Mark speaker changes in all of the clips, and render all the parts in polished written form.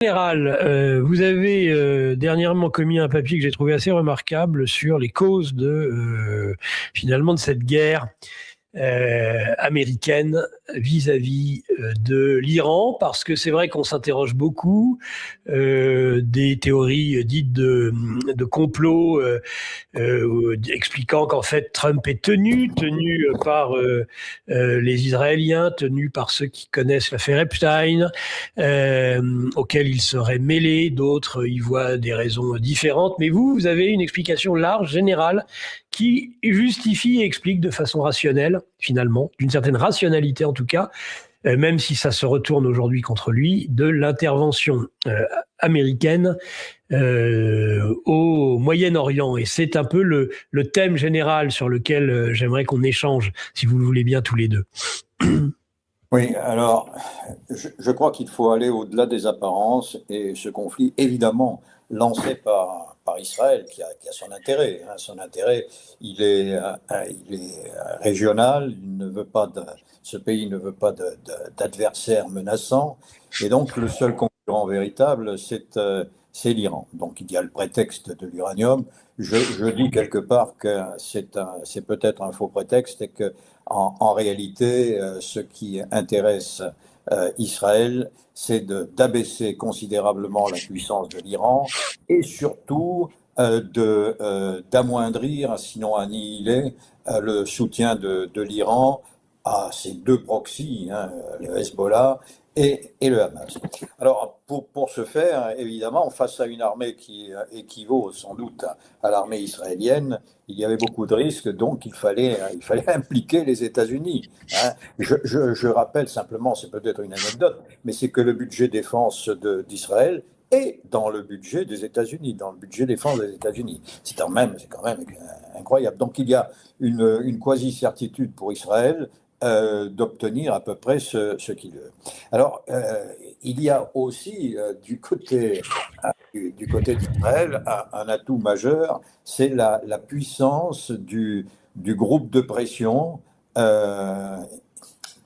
Speaker 1: Général, vous avez dernièrement commis un papier que j'ai trouvé assez remarquable sur les causes finalement de cette guerre américaine vis-à-vis de l'Iran, parce que c'est vrai qu'on s'interroge beaucoup des théories dites de complot expliquant qu'en fait Trump est tenu par les Israéliens, tenu par ceux qui connaissent l'affaire Epstein, auxquels il serait mêlé. D'autres y voient des raisons différentes. Mais vous avez une explication large, générale, qui justifie et explique de façon rationnelle, finalement, d'une certaine rationalité en tout cas, même si ça se retourne aujourd'hui contre lui, de l'intervention américaine au Moyen-Orient. Et c'est un peu le thème général sur lequel j'aimerais qu'on échange, si vous le voulez bien, tous les deux.
Speaker 2: Oui, alors, je crois qu'il faut aller au-delà des apparences et ce conflit, évidemment, lancé par Israël, qui a son intérêt. Son intérêt, il est régional, ce pays ne veut pas d'adversaires menaçants, et donc le seul concurrent véritable, c'est l'Iran. Donc il y a le prétexte de l'uranium. Je dis quelque part que c'est peut-être un faux prétexte et que en réalité, ce qui intéresse Israël, c'est d'abaisser considérablement la puissance de l'Iran et surtout d'amoindrir, sinon annihiler, le soutien de l'Iran à ces deux proxys, le Hezbollah et le Hamas. Alors, pour ce faire, évidemment, face à une armée qui équivaut sans doute à l'armée israélienne, il y avait beaucoup de risques, donc il fallait impliquer les États-Unis. Je rappelle simplement, c'est peut-être une anecdote, mais c'est que le budget défense d'Israël est dans le budget des États-Unis, dans le budget défense des États-Unis. C'est quand même incroyable. Donc il y a une quasi-certitude pour Israël d'obtenir à peu près ce qu'il veut. Alors, il y a aussi du côté d'Israël un atout majeur, c'est la puissance du groupe de pression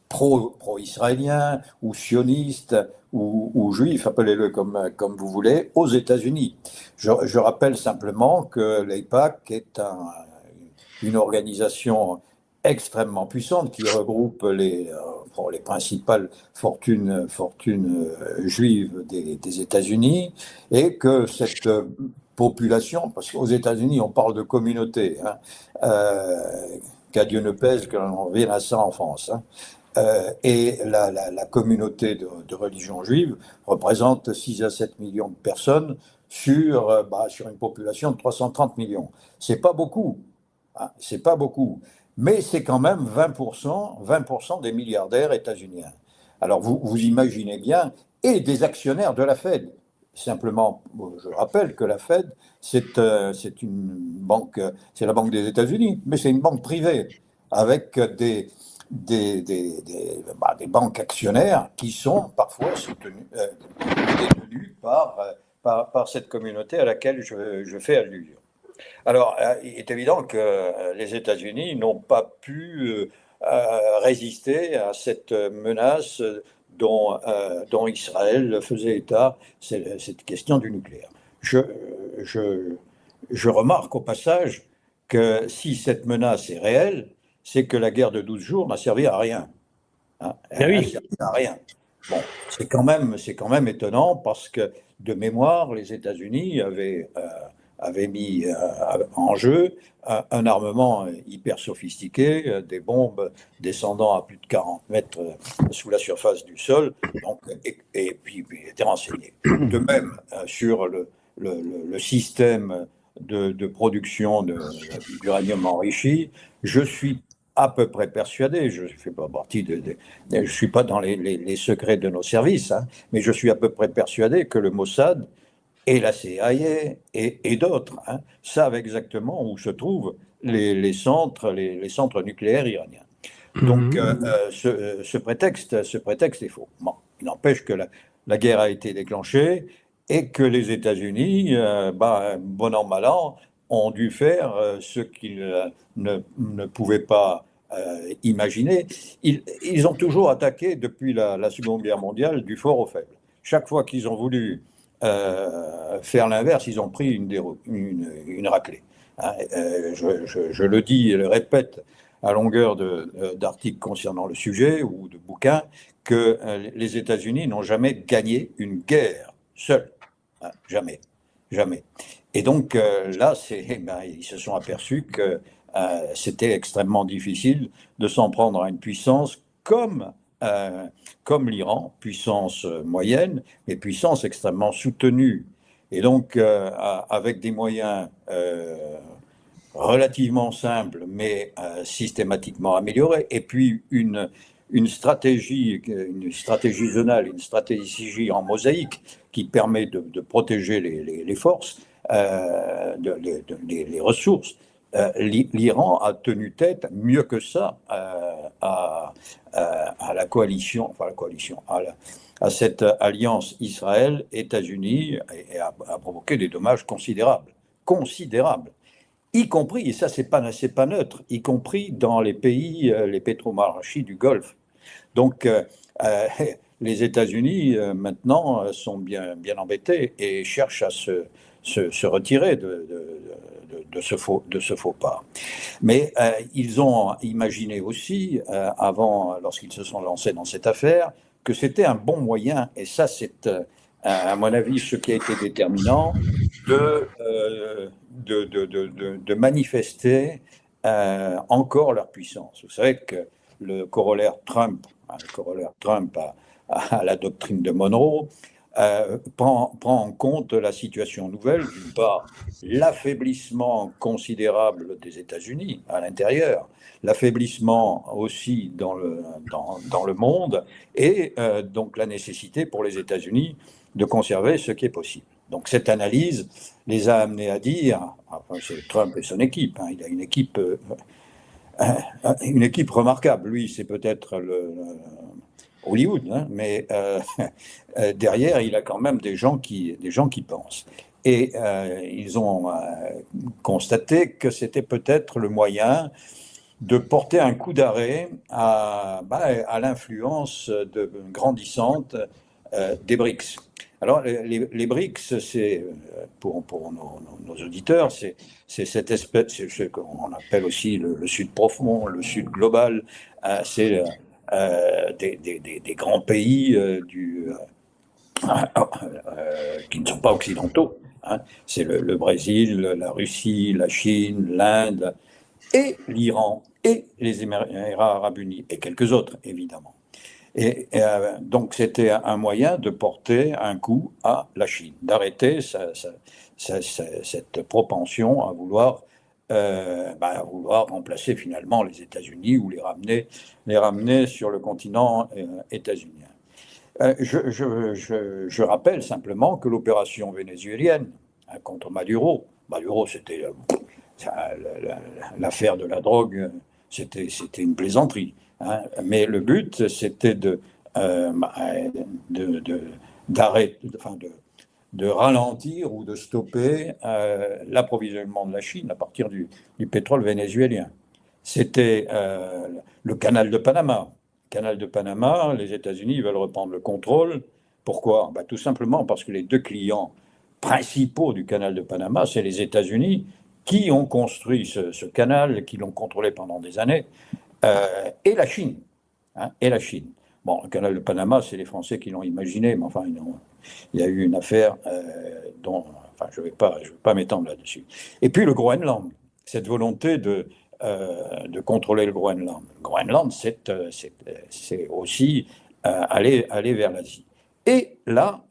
Speaker 2: pro-israélien ou sioniste ou juif, appelez-le comme vous voulez, aux États-Unis. Je rappelle simplement que l'AIPAC est une organisation extrêmement puissante qui regroupe les principales fortunes juives des États-Unis, et que cette population, parce qu'aux États-Unis on parle de communauté, qu'à Dieu ne pèse qu'on revienne à ça en France, et la communauté de religion juive représente 6 à 7 millions de personnes sur une population de 330 millions. C'est pas beaucoup, c'est pas beaucoup. Mais c'est quand même 20% des milliardaires états-uniens. Alors vous imaginez bien, et des actionnaires de la Fed. Simplement, je rappelle que la Fed, c'est une banque, c'est la banque des États-Unis, mais c'est une banque privée, avec des banques actionnaires qui sont parfois détenues par cette communauté à laquelle je fais allusion. Alors, il est évident que les États-Unis n'ont pas pu résister à cette menace dont Israël faisait état, c'est cette question du nucléaire. Je remarque au passage que si cette menace est réelle, c'est que la guerre de 12 jours n'a servi à rien. Elle n'a servi à rien. Bon, c'est quand même étonnant, parce que de mémoire, les États-Unis avaient mis en jeu un armement hyper sophistiqué, des bombes descendant à plus de 40 mètres sous la surface du sol, donc, et puis étaient renseignés. De même, sur le système de production d'uranium enrichi, je suis à peu près persuadé, je ne fais pas partie je suis pas dans les secrets de nos services, mais je suis à peu près persuadé que le Mossad et la CIA et d'autres savent exactement où se trouvent les centres nucléaires iraniens. Donc ce prétexte est faux. Bon, il n'empêche que la guerre a été déclenchée et que les États-Unis, bon an mal an, ont dû faire ce qu'ils ne pouvaient pas imaginer. Ils ont toujours attaqué depuis la Seconde Guerre mondiale du fort au faible. chaque fois qu'ils ont voulu faire l'inverse, ils ont pris une raclée. Hein, je le dis et le répète à longueur d'articles concernant le sujet ou de bouquins, que les États-Unis n'ont jamais gagné une guerre seuls. Hein, jamais. Jamais. Et donc là, ils se sont aperçus que c'était extrêmement difficile de s'en prendre à une puissance comme l'Iran, puissance moyenne, mais puissance extrêmement soutenue. Et donc, avec des moyens relativement simples, mais systématiquement améliorés, et puis une stratégie zonale, une stratégie en mosaïque qui permet de protéger les forces, les ressources. L'Iran a tenu tête mieux que ça à la coalition, à cette alliance Israël-États-Unis et a provoqué des dommages considérables, y compris, et ça c'est pas neutre, y compris dans les pays, les pétromonarchies du Golfe. Donc les États-Unis maintenant sont bien embêtés et cherchent à se retirer de ce faux pas. Mais ils ont imaginé aussi, avant, lorsqu'ils se sont lancés dans cette affaire, que c'était un bon moyen, et ça c'est à mon avis ce qui a été déterminant, de manifester encore leur puissance. Vous savez que le corollaire Trump à la doctrine de Monroe, prend en compte la situation nouvelle, d'une part l'affaiblissement considérable des États-Unis à l'intérieur, l'affaiblissement aussi dans le monde, et donc la nécessité pour les États-Unis de conserver ce qui est possible. Donc cette analyse les a amenés à dire, enfin c'est Trump et son équipe, hein, il a une équipe remarquable, lui c'est peut-être Hollywood, hein, mais derrière, il a quand même des gens qui pensent. Et ils ont constaté que c'était peut-être le moyen de porter un coup d'arrêt à l'influence grandissante des BRICS. Alors, les BRICS, c'est, pour nos auditeurs, c'est cette espèce, c'est ce qu'on appelle aussi le Sud profond, le Sud global, c'est des grands pays qui ne sont pas occidentaux. Hein. C'est le Brésil, la Russie, la Chine, l'Inde, et l'Iran, et les Émirats arabes unis, et quelques autres, évidemment. Et donc c'était un moyen de porter un coup à la Chine, d'arrêter cette propension à vouloir remplacer finalement les États-Unis ou les ramener sur le continent états-unien. Je rappelle simplement que l'opération vénézuélienne contre Maduro, c'était l'affaire de la drogue, c'était une plaisanterie. Hein, mais le but, c'était de ralentir ou de stopper l'approvisionnement de la Chine à partir du pétrole vénézuélien. C'était le canal de Panama. Canal de Panama, les États-Unis veulent reprendre le contrôle. Pourquoi ? Tout simplement parce que les deux clients principaux du canal de Panama, c'est les États-Unis qui ont construit ce canal, qui l'ont contrôlé pendant des années, et la Chine. Hein, et la Chine. Bon, le canal de Panama, c'est les Français qui l'ont imaginé, mais enfin, il y a eu une affaire dont je ne vais pas m'étendre là-dessus. Et puis le Groenland, cette volonté de contrôler le Groenland. Le Groenland, c'est aussi aller vers l'Asie. Et là,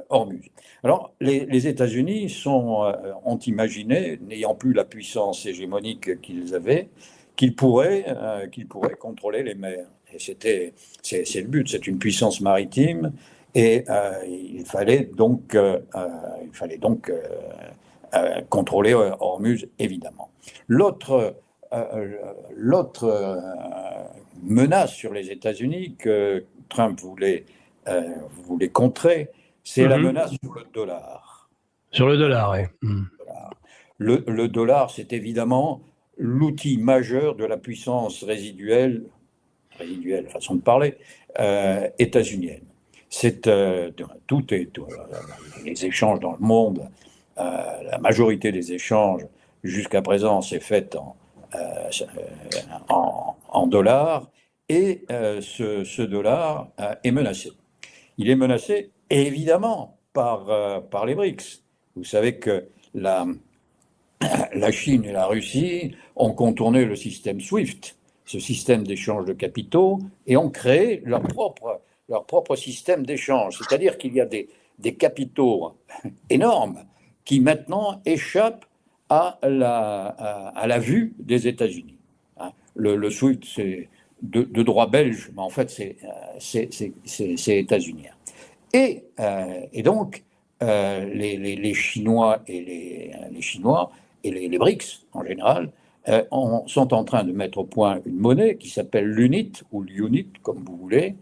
Speaker 2: Hormuz. Alors, les États-Unis ont imaginé, n'ayant plus la puissance hégémonique qu'ils avaient, qu'ils pourraient contrôler les mers. Et c'est le but, c'est une puissance maritime, et il fallait donc contrôler Hormuz, évidemment. L'autre menace sur les États-Unis que Trump voulait contrer, c'est la menace sur le dollar.
Speaker 1: Sur le dollar, oui.
Speaker 2: Le dollar, c'est évidemment l'outil majeur de la puissance résiduelle, façon de parler, états-unienne. Les échanges dans le monde, la majorité des échanges jusqu'à présent s'est faite en dollars, et ce dollar est menacé. Il est menacé évidemment par les BRICS. Vous savez que la Chine et la Russie ont contourné le système SWIFT, ce système d'échange de capitaux, et ont créé leur propre système d'échange. C'est-à-dire qu'il y a des capitaux énormes qui maintenant échappent à la vue des États-Unis. Le SWIFT, c'est de droit belge, mais en fait, c'est états-unien. Et donc, les Chinois et les BRICS, en général, sont en train de mettre au point une monnaie qui s'appelle l'UNIT, ou l'UNIT, comme vous voulez,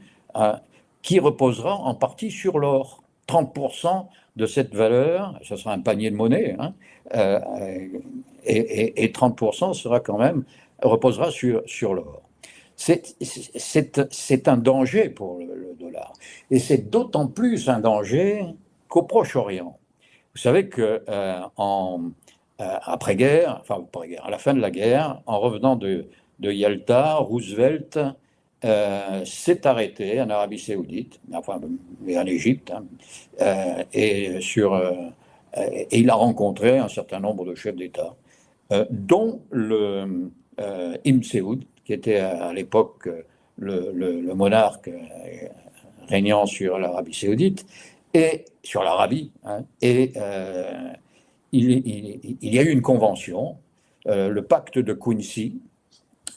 Speaker 2: qui reposera en partie sur l'or. 30% de cette valeur, ce sera un panier de monnaie, et 30% reposera sur l'or. C'est un danger pour le dollar. Et c'est d'autant plus un danger qu'au Proche-Orient. Vous savez que après-guerre, à la fin de la guerre, en revenant de Yalta, Roosevelt s'est arrêté en Arabie Saoudite, et en Égypte, et il a rencontré un certain nombre de chefs d'État, dont le Ibn Saoud, qui était à l'époque le monarque régnant sur l'Arabie Saoudite et sur l'Arabie, il y a eu une convention, le pacte de Quincy.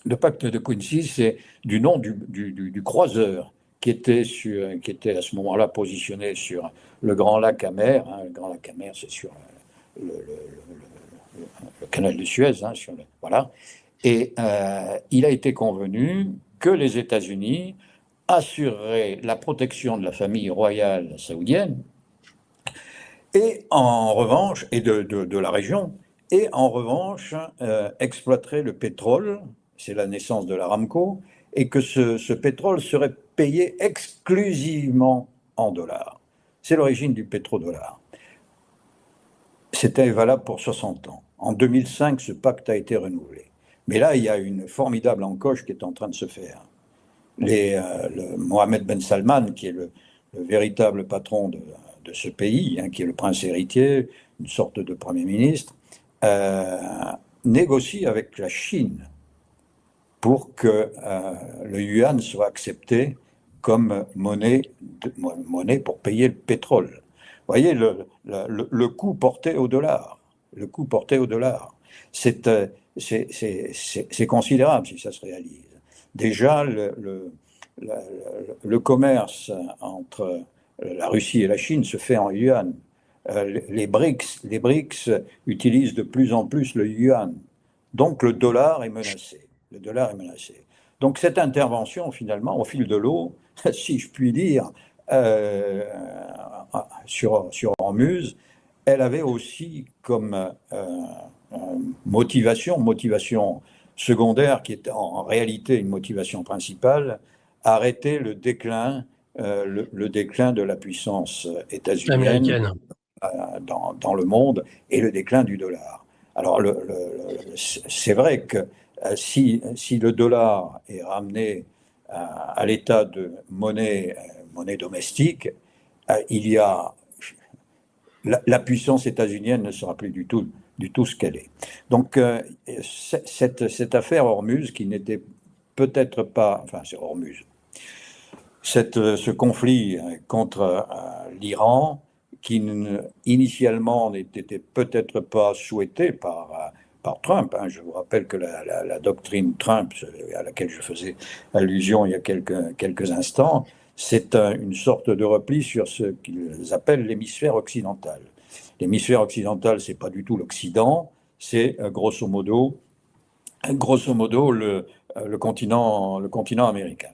Speaker 2: Le pacte de Quincy, c'est du nom du croiseur qui était à ce moment-là positionné sur le Grand Lac Amer. Le Grand Lac Amer, c'est sur le canal de Suez. Voilà. Et il a été convenu que les États-Unis assureraient la protection de la famille royale saoudienne, et en revanche, et de la région, et en revanche, exploiterait le pétrole, c'est la naissance de l'Aramco, et que ce pétrole serait payé exclusivement en dollars. C'est l'origine du pétrodollar. C'était valable pour 60 ans. En 2005, ce pacte a été renouvelé. Mais là, il y a une formidable encoche qui est en train de se faire. Le Mohammed Ben Salman, qui est le véritable patron de ce pays, qui est le prince héritier, une sorte de premier ministre, négocie avec la Chine pour que le yuan soit accepté comme monnaie pour payer le pétrole. Vous voyez le coût porté au dollar. Le coût porté au dollar. C'est considérable si ça se réalise. Déjà, le commerce entre la Russie et la Chine se fait en yuan. Les BRICS utilisent de plus en plus le yuan. Donc le dollar est menacé. Le dollar est menacé. Donc cette intervention, finalement, au fil de l'eau, si je puis dire, sur Hormuz, elle avait aussi comme motivation secondaire, qui est en réalité une motivation principale, arrêter le déclin de la puissance états-unienne dans le monde, et le déclin du dollar. Alors c'est vrai que si le dollar est ramené à l'état de monnaie domestique, il y a la puissance états-unienne ne sera plus du tout ce qu'elle est. Donc cette affaire Hormuz, qui n'était peut-être pas, c'est Hormuz, ce conflit contre l'Iran, qui initialement n'était peut-être pas souhaité par Trump. Je vous rappelle que la doctrine Trump, à laquelle je faisais allusion il y a quelques instants, c'est une sorte de repli sur ce qu'ils appellent l'hémisphère occidental. L'hémisphère occidental, c'est pas du tout l'Occident, c'est grosso modo le continent américain.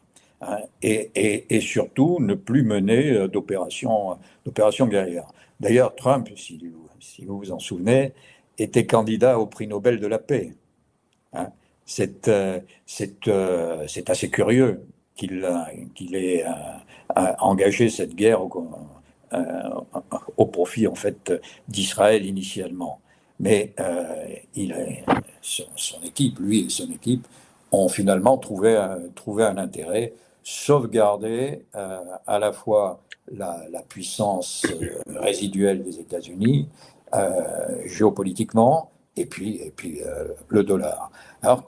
Speaker 2: Et surtout ne plus mener d'opérations guerrières. D'ailleurs, Trump, si vous vous en souvenez, était candidat au prix Nobel de la paix. C'est assez curieux. qu'il ait engagé cette guerre au profit en fait d'Israël initialement. Mais son équipe, lui et son équipe, ont finalement trouvé un intérêt, sauvegarder à la fois la puissance résiduelle des États-Unis géopolitiquement et puis le dollar. Alors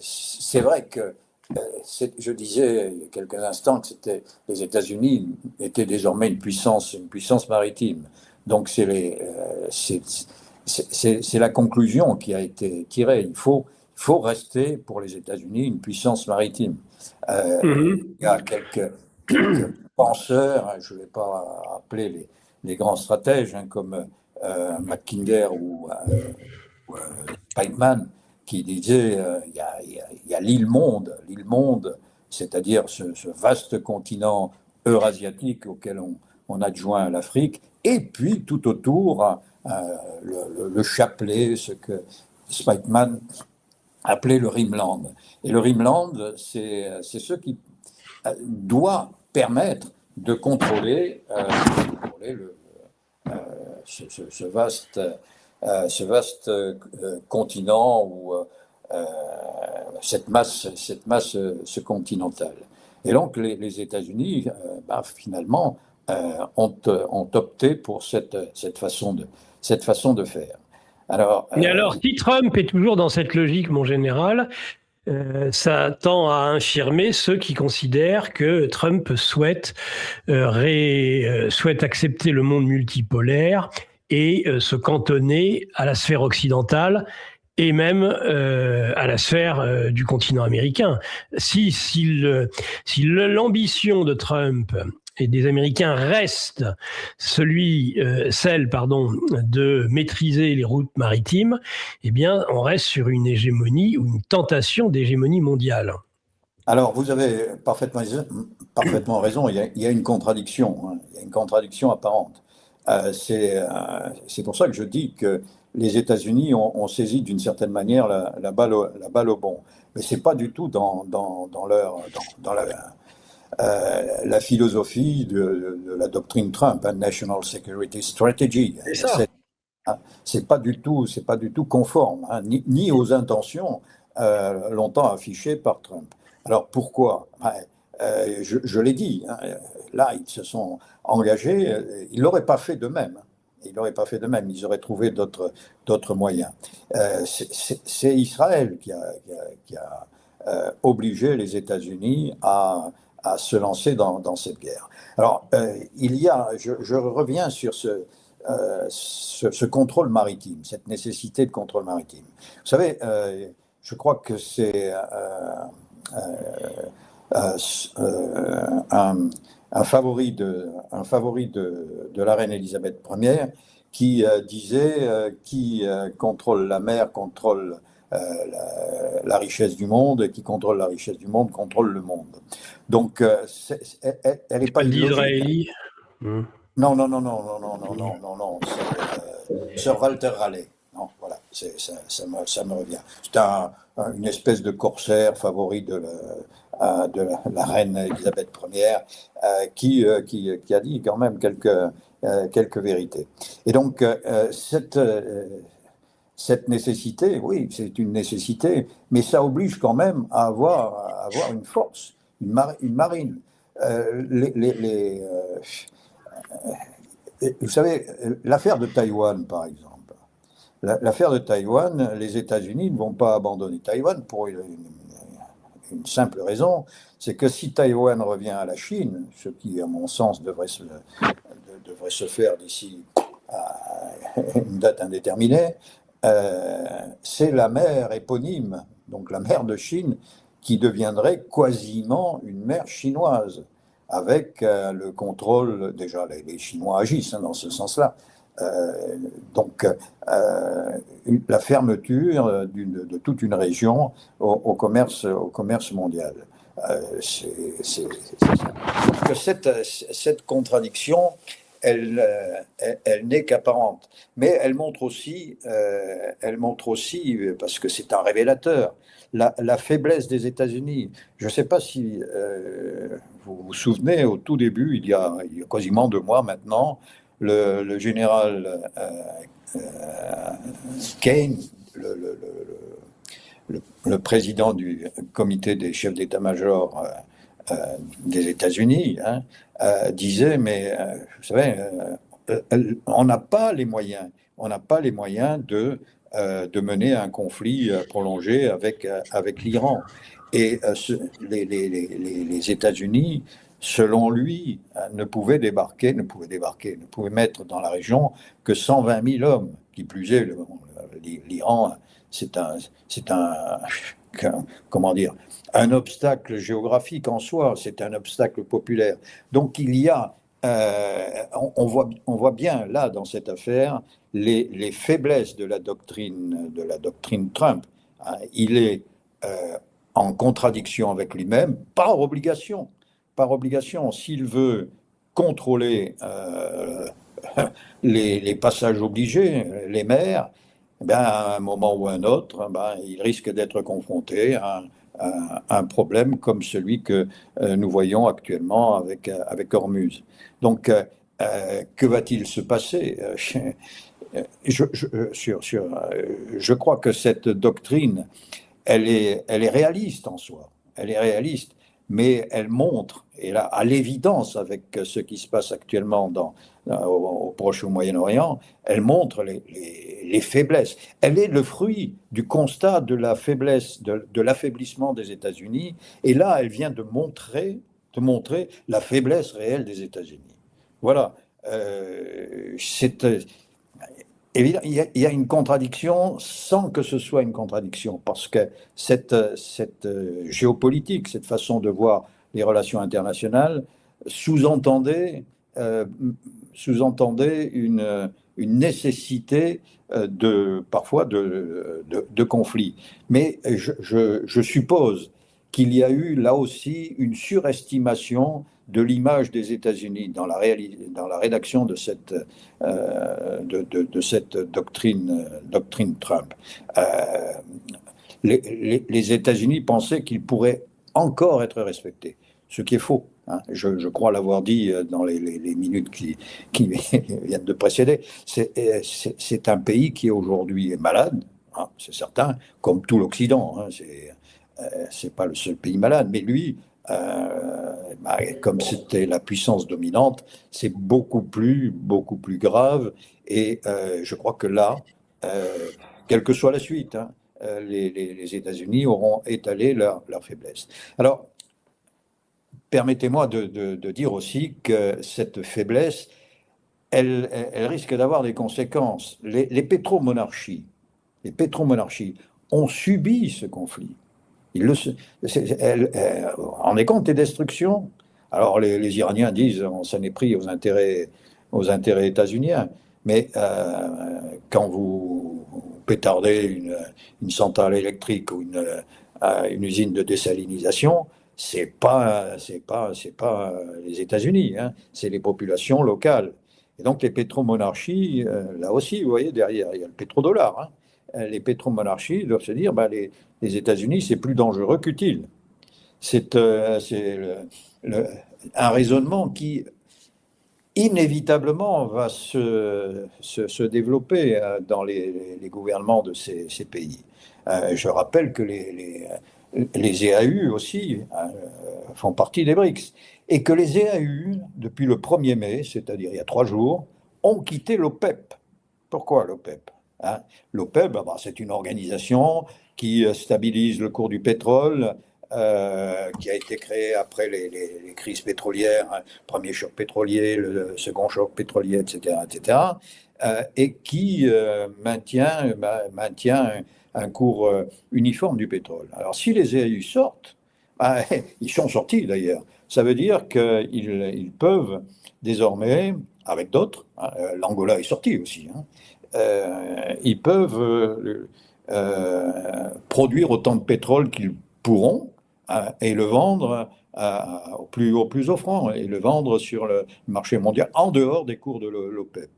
Speaker 2: c'est vrai que je disais il y a quelques instants que les États-Unis étaient désormais une puissance maritime. Donc c'est la conclusion qui a été tirée. Il faut rester pour les États-Unis une puissance maritime. Il y a quelques penseurs, je ne vais pas appeler les grands stratèges comme Mackinder ou Spikeman, qui disaient il y a l'île monde, c'est-à-dire ce vaste continent eurasiatique auquel on adjoint l'Afrique, et puis tout autour le chapelet, ce que Spikeman appelait le Rimland. Et le Rimland, c'est ce qui doit permettre de contrôler ce vaste continent ou cette masse continentale. Et donc les États-Unis, finalement, ont opté pour cette façon de faire.
Speaker 1: Mais alors, si Trump est toujours dans cette logique, mon général, ça tend à infirmer ceux qui considèrent que Trump souhaite accepter le monde multipolaire et se cantonner à la sphère occidentale et même à la sphère du continent américain. Si l'ambition de Trump et des Américains reste celle de maîtriser les routes maritimes, eh bien, on reste sur une hégémonie ou une tentation d'hégémonie mondiale.
Speaker 2: Alors, vous avez parfaitement raison. Il y a une contradiction, hein. Il y a une contradiction apparente. C'est pour ça que je dis que les États-Unis ont saisi d'une certaine manière la balle au bond. Mais c'est pas du tout dans la philosophie de la doctrine Trump, National Security Strategy. C'est pas du tout conforme, hein, ni aux intentions longtemps affichées par Trump. Alors pourquoi ? Je l'ai dit, hein, là ils se sont engagés, ils l'auraient pas fait de même. Ils auraient trouvé d'autres moyens. C'est Israël qui a obligé les États-Unis à se lancer dans cette guerre. Alors, je reviens sur ce contrôle maritime, cette nécessité de contrôle maritime. Vous savez, je crois que c'est un favori de la reine Élisabeth Ier qui disait qui contrôle la mer contrôle la richesse du monde, et qui contrôle la richesse du monde contrôle le monde. Donc, elle n'est pas
Speaker 1: d'Israéli.
Speaker 2: Non. Sir Walter Raleigh. Non, voilà, ça me revient. C'est une espèce de corsaire favori de la reine Élisabeth Ier qui a dit quand même quelques vérités. Et donc, cette nécessité, oui, c'est une nécessité, mais ça oblige quand même à avoir une force, une marine. Vous savez, l'affaire de Taïwan, par exemple. L'affaire de Taïwan, les États-Unis ne vont pas abandonner Taïwan pour une simple raison, c'est que si Taïwan revient à la Chine, ce qui, à mon sens, devrait se faire d'ici à une date indéterminée, c'est la mer éponyme, donc la mer de Chine, qui deviendrait quasiment une mer chinoise, avec le contrôle, déjà les Chinois agissent dans ce sens-là, donc la fermeture de toute une région au commerce mondial. C'est ça. Donc cette contradiction, elle n'est qu'apparente. Mais elle montre aussi, parce que c'est un révélateur, la faiblesse des États-Unis. Je ne sais pas si vous vous souvenez, au tout début, il y a quasiment 2 mois maintenant, le général Kane, le président du comité des chefs d'état-major des États-Unis, hein, disait, mais vous savez, on n'a pas les moyens, de mener un conflit prolongé avec l'Iran. Et les États-Unis, selon lui, ne pouvaient mettre dans la région que 120 000 hommes. Qui plus est, l'Iran, c'est comment dire, un obstacle géographique en soi, c'est un obstacle populaire. Donc il y a, on voit bien là dans cette affaire les faiblesses de la doctrine Trump. Hein. Il est en contradiction avec lui-même, par obligation. S'il veut contrôler les passages obligés, les mers, ben, à un moment ou à un autre, ben, il risque d'être confronté à un problème comme celui que nous voyons actuellement avec Hormuz. Donc, que va-t-il se passer? Je crois que cette doctrine, elle est réaliste en soi. Elle est réaliste, mais elle montre, et là, à l'évidence, avec ce qui se passe actuellement au Proche ou au Moyen-Orient, elle montre les faiblesses. Elle est le fruit du constat de la faiblesse, de l'affaiblissement des États-Unis, et là, elle vient de montrer la faiblesse réelle des États-Unis. Voilà. Évidemment, il y a une contradiction sans que ce soit une contradiction, parce que cette géopolitique, cette façon de voir les relations internationales, sous-entendait une nécessité parfois de conflit. Mais je suppose qu'il y a eu là aussi une surestimation de l'image des États-Unis dans la rédaction de cette doctrine Trump. Les États-Unis pensaient qu'ils pourraient encore être respectés, ce qui est faux. Hein. Je crois l'avoir dit dans les minutes qui viennent de précéder. C'est un pays qui aujourd'hui est malade, hein, c'est certain, comme tout l'Occident. Hein, c'est pas le seul pays malade, mais lui, comme c'était la puissance dominante, c'est beaucoup plus grave. Et je crois que là, quelle que soit la suite, hein, les États-Unis auront étalé leur faiblesse. Alors, permettez-moi de dire aussi que cette faiblesse, elle risque d'avoir des conséquences. Les pétromonarchies ont subi ce conflit. On est compte des destructions. Alors les Iraniens disent on s'en est pris aux intérêts états-uniens, mais quand vous pétardez une centrale électrique ou une usine de désalinisation, c'est pas les États-Unis, hein, c'est les populations locales. Et donc les pétromonarchies, là aussi, vous voyez, derrière, il y a le pétrodollar. Hein. Les pétromonarchies doivent se dire les États-Unis, c'est plus dangereux qu'utile. C'est un raisonnement qui, inévitablement, va se développer dans les gouvernements de ces pays. Je rappelle que les EAU aussi font partie des BRICS. Et que les EAU, depuis le 1er mai, c'est-à-dire il y a 3 jours, ont quitté l'OPEP. Pourquoi l'OPEP? Hein, l'OPEP, c'est une organisation qui stabilise le cours du pétrole, qui a été créée après les crises pétrolières, hein, premier choc pétrolier, le second choc pétrolier, etc., et qui maintient un cours uniforme du pétrole. Alors si les EAU sortent, ils sont sortis d'ailleurs, ça veut dire qu'ils peuvent désormais, avec d'autres, hein, l'Angola est sorti aussi, hein, ils peuvent produire autant de pétrole qu'ils pourront et le vendre au plus offrant et le vendre sur le marché mondial en dehors des cours de l'OPEP.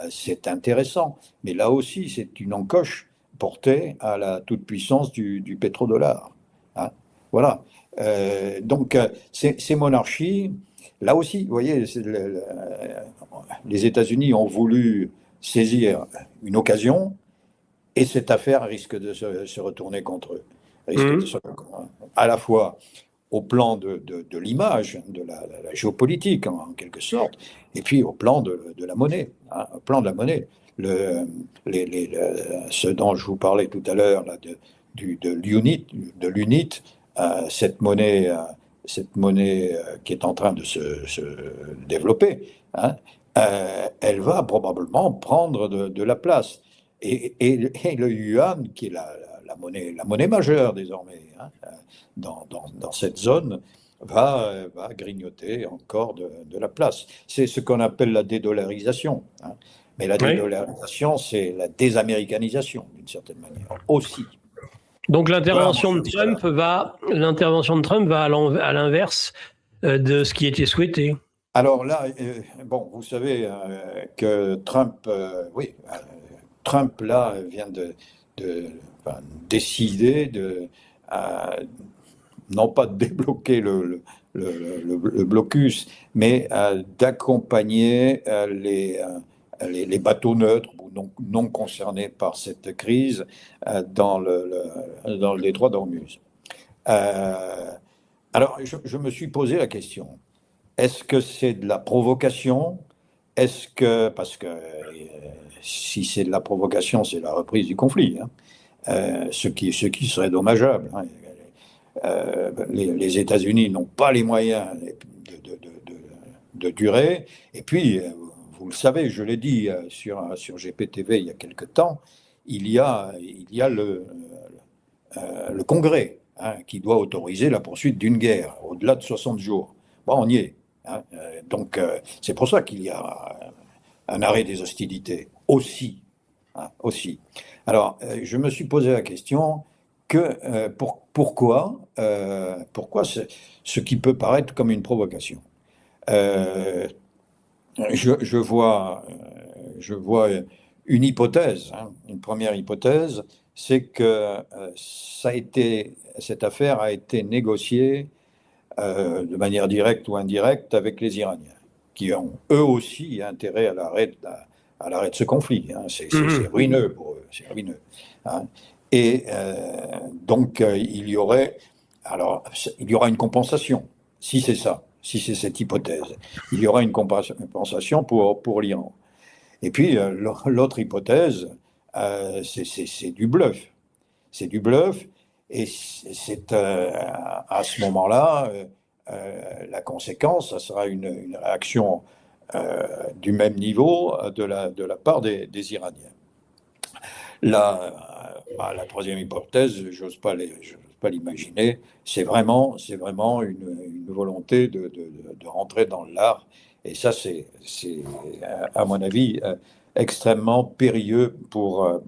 Speaker 2: C'est intéressant, mais là aussi, c'est une encoche portée à la toute-puissance du pétrodollar. Hein. Voilà. Donc, ces monarchies, là aussi, vous voyez, les États-Unis ont voulu saisir une occasion et cette affaire risque de se retourner contre eux. À la fois au plan de l'image, de la géopolitique en quelque sorte, et puis au plan de la monnaie. Hein, au plan de la monnaie. Ce dont je vous parlais tout à l'heure, de l'UNIT, cette monnaie qui est en train de se développer, hein, elle va probablement prendre de la place. Et le yuan, qui est la monnaie majeure désormais, hein, dans cette zone, va grignoter encore de la place. C'est ce qu'on appelle la dédollarisation. Hein. Mais la dédollarisation, c'est la désaméricanisation, d'une certaine manière, aussi.
Speaker 1: Donc l'intervention de Trump va à l'inverse de ce qui était souhaité.
Speaker 2: Alors là, bon, vous savez que Trump, Trump là vient de décider non pas de débloquer le blocus, mais d'accompagner les bateaux neutres ou non concernés par cette crise dans le détroit d'Ormuz. Alors, je me suis posé la question, est-ce que c'est de la provocation? Parce que si c'est de la provocation, c'est la reprise du conflit, hein, ce qui serait dommageable. Hein. Les États-Unis n'ont pas les moyens de durer. Et puis, vous le savez, je l'ai dit sur GPTV il y a quelque temps, il y a le Congrès, hein, qui doit autoriser la poursuite d'une guerre au-delà de 60 jours. Bon, on y est. Hein. Donc, c'est pour ça qu'il y a un arrêt des hostilités aussi. Hein, aussi. Alors, je me suis posé la question pourquoi ce qui peut paraître comme une provocation. Je vois une hypothèse, hein, une première hypothèse, c'est que cette affaire a été négociée de manière directe ou indirecte avec les Iraniens, qui ont eux aussi intérêt à l'arrêt de ce conflit. Hein. C'est ruineux pour eux, c'est ruineux. Hein. Et donc il y aura une compensation, si c'est ça, si c'est cette hypothèse. Il y aura une compensation pour l'Iran. Et puis l'autre hypothèse, c'est du bluff. C'est du bluff, et c'est à ce moment-là, la conséquence, ça sera une réaction du même niveau de la part des Iraniens. La troisième hypothèse, j'ose pas l'imaginer, c'est vraiment une volonté de rentrer dans l'art. Et ça, c'est à mon avis, extrêmement périlleux pour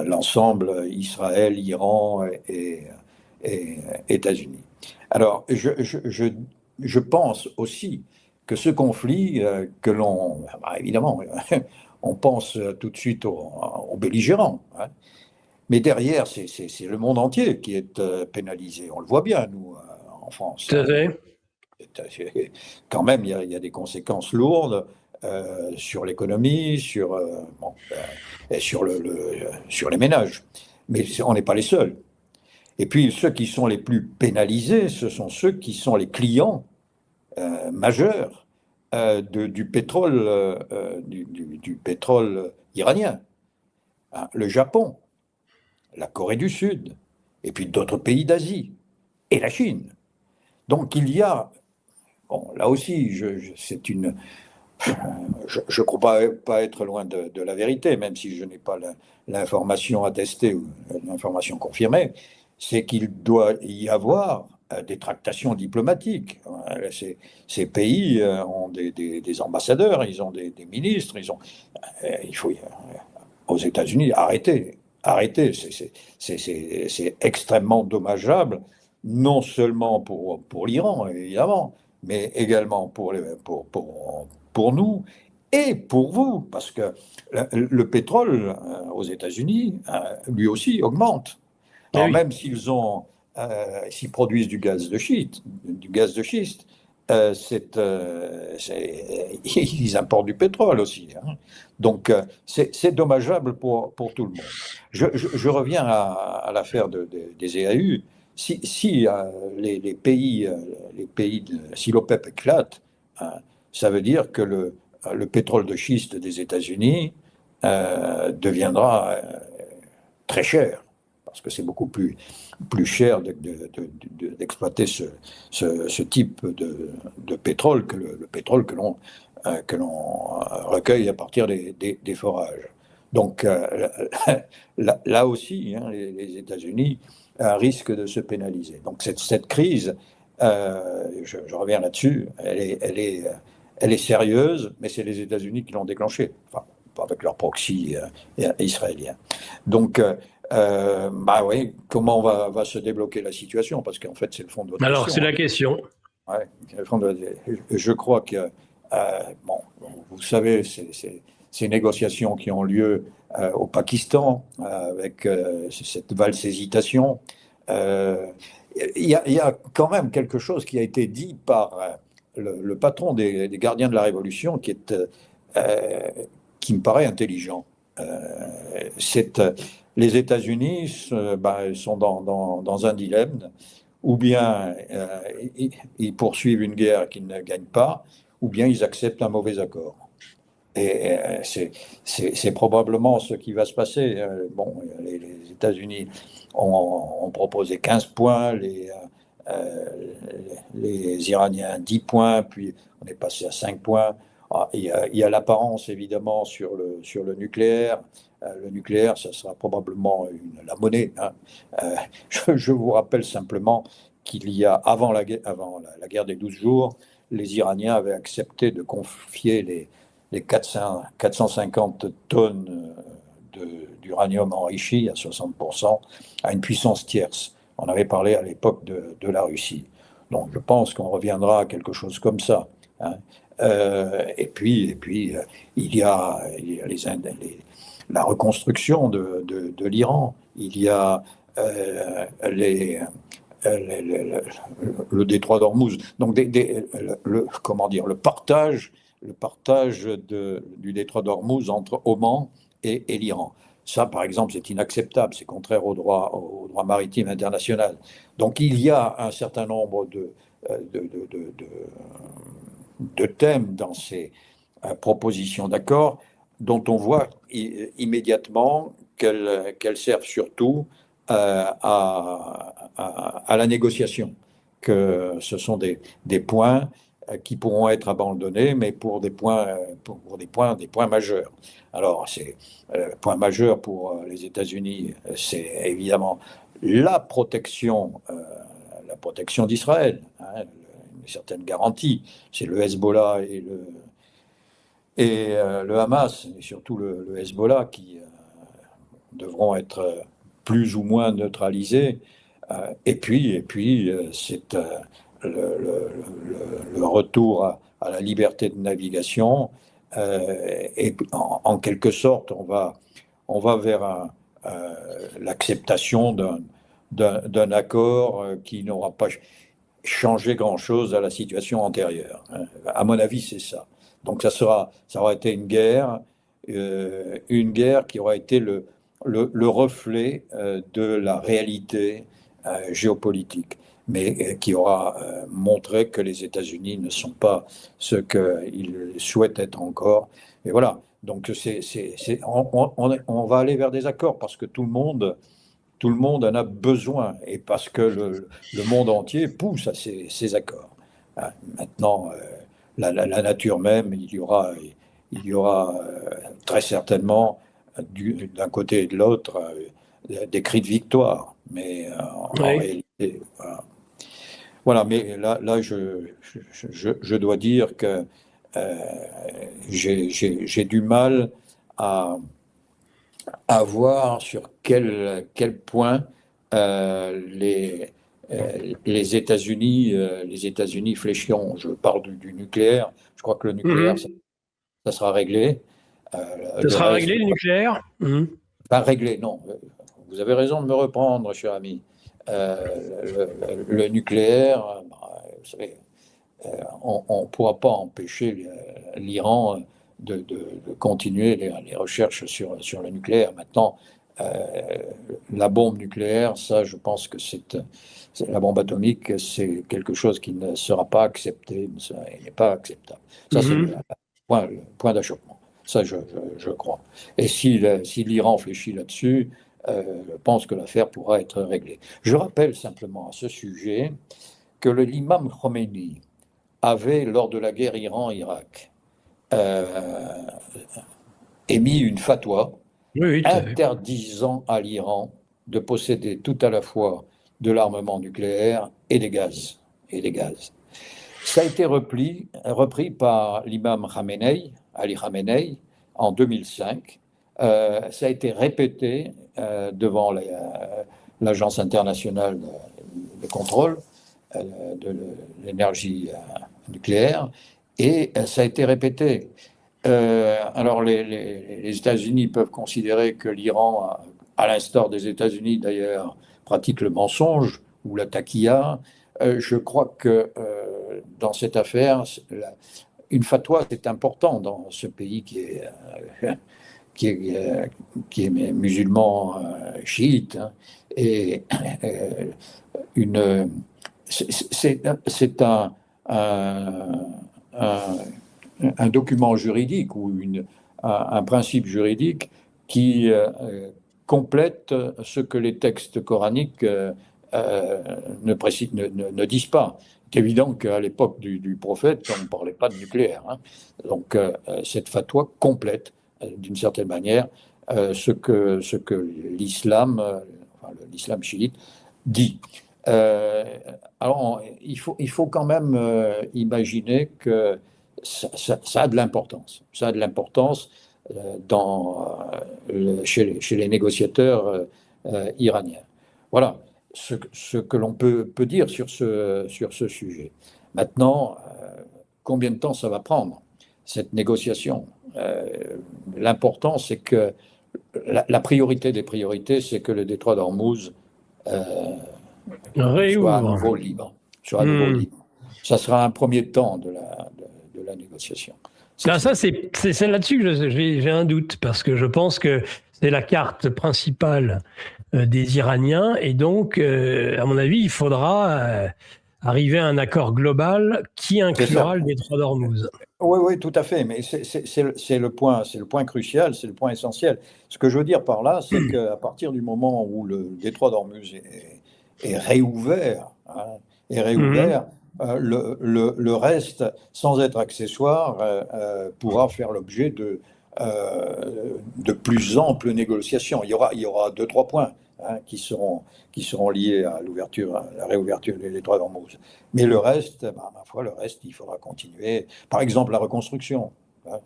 Speaker 2: l'ensemble Israël, Iran et États-Unis. Alors, je pense aussi que ce conflit, évidemment, on pense tout de suite aux belligérants, hein, mais derrière, c'est le monde entier qui est pénalisé. On le voit bien, nous, en France.
Speaker 1: Tout à fait.
Speaker 2: Quand même, il y a des conséquences lourdes sur l'économie, et sur les ménages. Mais on n'est pas les seuls. Et puis, ceux qui sont les plus pénalisés, ce sont ceux qui sont les clients majeurs du pétrole, du pétrole iranien. Hein, le Japon, la Corée du Sud, et puis d'autres pays d'Asie, et la Chine. Donc il y a, bon, là aussi, je ne crois pas être loin de la vérité, même si je n'ai pas l'information attestée ou l'information confirmée, c'est qu'il doit y avoir des tractations diplomatiques. Ces pays ont des ambassadeurs, ils ont des ministres, il faut aux États-Unis arrêter. arrêter. C'est extrêmement dommageable, non seulement pour l'Iran, évidemment, mais également pour nous et pour vous, parce que le pétrole aux États-Unis, lui aussi, augmente. Alors
Speaker 1: oui.
Speaker 2: même s'ils produisent du gaz de schiste, ils importent du pétrole aussi. Hein. Donc c'est dommageable pour tout le monde. Je reviens à l'affaire des EAU. Si les pays, si l'OPEP éclate, hein, ça veut dire que le pétrole de schiste des États-Unis deviendra très cher, parce que c'est beaucoup plus cher d'exploiter ce type de pétrole que le pétrole que l'on recueille à partir des forages. Donc là aussi, hein, les États-Unis risquent de se pénaliser. Donc cette crise, je reviens là-dessus, elle est sérieuse, mais c'est les États-Unis qui l'ont déclenchée, enfin, avec leur proxy israélien. Donc, bah oui, comment va se débloquer la situation? Parce qu'en fait, c'est le fond de votre question.
Speaker 1: Alors, c'est la question.
Speaker 2: Ouais, je crois que, bon, vous savez, ces négociations qui ont lieu au Pakistan, avec cette valse hésitation, il y a quand même quelque chose qui a été dit par le patron des gardiens de la Révolution qui me paraît intelligent. Les États-Unis sont dans un dilemme, ou bien ils poursuivent une guerre qu'ils ne gagnent pas, ou bien ils acceptent un mauvais accord. Et c'est probablement ce qui va se passer. Bon, les États-Unis ont proposé 15 points, les Iraniens 10 points, puis on est passé à 5 points. Il y a l'apparence, évidemment, sur le nucléaire. Le nucléaire, ça sera probablement la monnaie. Hein. Je vous rappelle simplement qu'il y a, avant la guerre des 12 jours, les Iraniens avaient accepté de confier les 450 tonnes d'uranium enrichi à 60% à une puissance tierce. On avait parlé à l'époque de la Russie. Donc je pense qu'on reviendra à quelque chose comme ça. Hein. Et puis il y a la reconstruction de l'Iran. Il y a le détroit d'Ormuz. Donc le partage du détroit d'Ormuz entre Oman et l'Iran. Ça, par exemple, c'est inacceptable, c'est contraire au droit maritime international. Donc il y a un certain nombre de thèmes dans ces propositions d'accord dont on voit immédiatement qu'elles servent surtout à la négociation, que ce sont des points qui pourront être abandonnés, mais pour des points majeurs. Alors, le point majeur pour les États-Unis, c'est évidemment la protection d'Israël, hein, une certaine garantie. C'est le Hezbollah et le Hamas, et surtout le Hezbollah, qui devront être plus ou moins neutralisés. Et puis c'est le retour à la liberté de navigation. Et en quelque sorte, on va vers l'acceptation d'un accord qui n'aura pas changé grand-chose à la situation antérieure. À mon avis, c'est ça. Donc ça aura été une guerre qui aura été le reflet de la réalité géopolitique, mais qui aura montré que les États-Unis ne sont pas ce qu'ils souhaitent être encore. Et voilà, donc on va aller vers des accords parce que tout le monde en a besoin et parce que le monde entier pousse à ces accords. Maintenant, la nature même, il y aura très certainement d'un côté et de l'autre des cris de victoire, mais en réalité, voilà. Mais là je dois dire que j'ai du mal à à voir sur quel point les États-Unis fléchiront. Je parle du nucléaire. Je crois que le nucléaire,
Speaker 1: Mhm.
Speaker 2: ça sera réglé.
Speaker 1: Ça
Speaker 2: Le
Speaker 1: sera
Speaker 2: reste,
Speaker 1: réglé, le nucléaire? Mhm.
Speaker 2: pas réglé, non. Vous avez raison de me reprendre, cher ami. Le nucléaire, vous savez, on ne pourra pas empêcher l'Iran de continuer les recherches sur le nucléaire. Maintenant, la bombe nucléaire, ça, je pense que la bombe atomique, c'est quelque chose qui ne sera pas accepté, il n'est pas acceptable. Ça, c'est
Speaker 1: Mhm.
Speaker 2: le point d'achoppement. Ça, je crois. Et si l'Iran fléchit là-dessus, je pense que l'affaire pourra être réglée. Je rappelle simplement à ce sujet que l'imam Khomeini avait, lors de la guerre Iran-Irak, euh, émis une fatwa
Speaker 1: Oui, oui, tout à fait.
Speaker 2: interdisant à l'Iran de posséder tout à la fois de l'armement nucléaire et des gaz. Ça a été repris par l'imam Khamenei, Ali Khamenei, en 2005. Ça a été répété devant l'Agence internationale de contrôle de l'énergie nucléaire, et ça a été répété. Alors les États-Unis peuvent considérer que l'Iran, à l'instar des États-Unis d'ailleurs, pratique le mensonge ou la taquilla. Je crois que dans cette affaire, une fatwa, c'est important dans ce pays qui est, euh, qui est musulman chiite, hein, et une, c'est un, un, un document juridique ou un principe juridique qui complète ce que les textes coraniques ne disent pas. C'est évident qu'à l'époque du prophète, on ne parlait pas de nucléaire, hein. Donc cette fatwa complète, d'une certaine manière, ce que l'islam, enfin, l'islam chiite, dit. Alors, il faut quand même imaginer que ça a de l'importance. Ça a de l'importance chez les négociateurs iraniens. Voilà ce que l'on peut dire sur ce sujet. Maintenant, combien de temps ça va prendre, cette négociation? L'important, c'est que la priorité des priorités, c'est que le détroit d'Ormuz euh, soit à
Speaker 1: Réouvre.
Speaker 2: nouveau libre. Soit à nouveau
Speaker 1: Hmm.
Speaker 2: libre. Ça sera un premier temps de la négociation.
Speaker 1: Ben ça, c'est là-dessus que j'ai un doute, parce que je pense que c'est la carte principale des Iraniens, et donc, à mon avis, il faudra arriver à un accord global qui
Speaker 2: C'est ça.
Speaker 1: inclura le détroit d'Ormuz.
Speaker 2: Oui, oui, tout à fait. Mais c'est le point crucial, c'est le point essentiel. Ce que je veux dire par là, c'est qu'à partir du moment où le détroit d'Ormuz est réouvert, hein, est
Speaker 1: Mhm.
Speaker 2: réouvert, le reste, sans être accessoire, pourra faire l'objet de plus amples négociations. Il y aura deux, trois points, hein, qui seront liés à à la réouverture des détroits d'Ormuz. Mais le reste, bah, ma foi, le reste, il faudra continuer. Par exemple, la reconstruction, hein,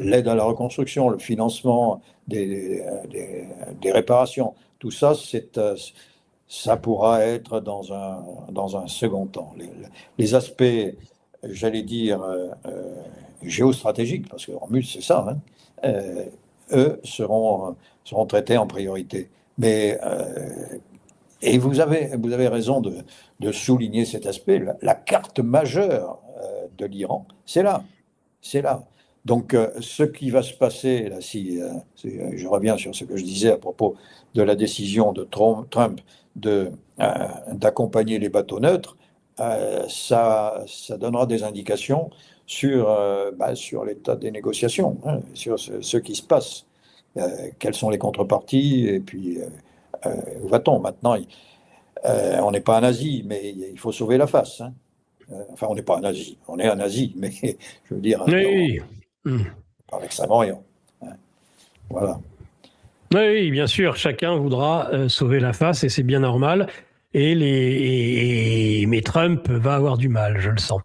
Speaker 2: l'aide à la reconstruction, le financement des réparations, tout ça, ça pourra être dans un second temps. Les aspects, j'allais dire, géostratégiques, parce que Hormuz, c'est ça, hein, eux seront traités en priorité. Mais et vous avez raison de souligner cet aspect. La carte majeure de l'Iran, c'est là. C'est là. Donc, ce qui va se passer, là, je reviens sur ce que je disais à propos de la décision de Trump d'accompagner les bateaux neutres, ça donnera des indications sur l'état des négociations, hein, sur ce qui se passe, quelles sont les contreparties, et puis où va-t-on maintenant? On n'est pas en Asie, mais il faut sauver la face, hein. Enfin, on n'est pas en Asie, on est en Asie, mais je veux dire,
Speaker 1: Oui, oui.
Speaker 2: par l'Extrême-Orient, hein. Voilà.
Speaker 1: Oui, bien sûr, chacun voudra sauver la face, et c'est bien normal. Mais Trump va avoir du mal, je le sens.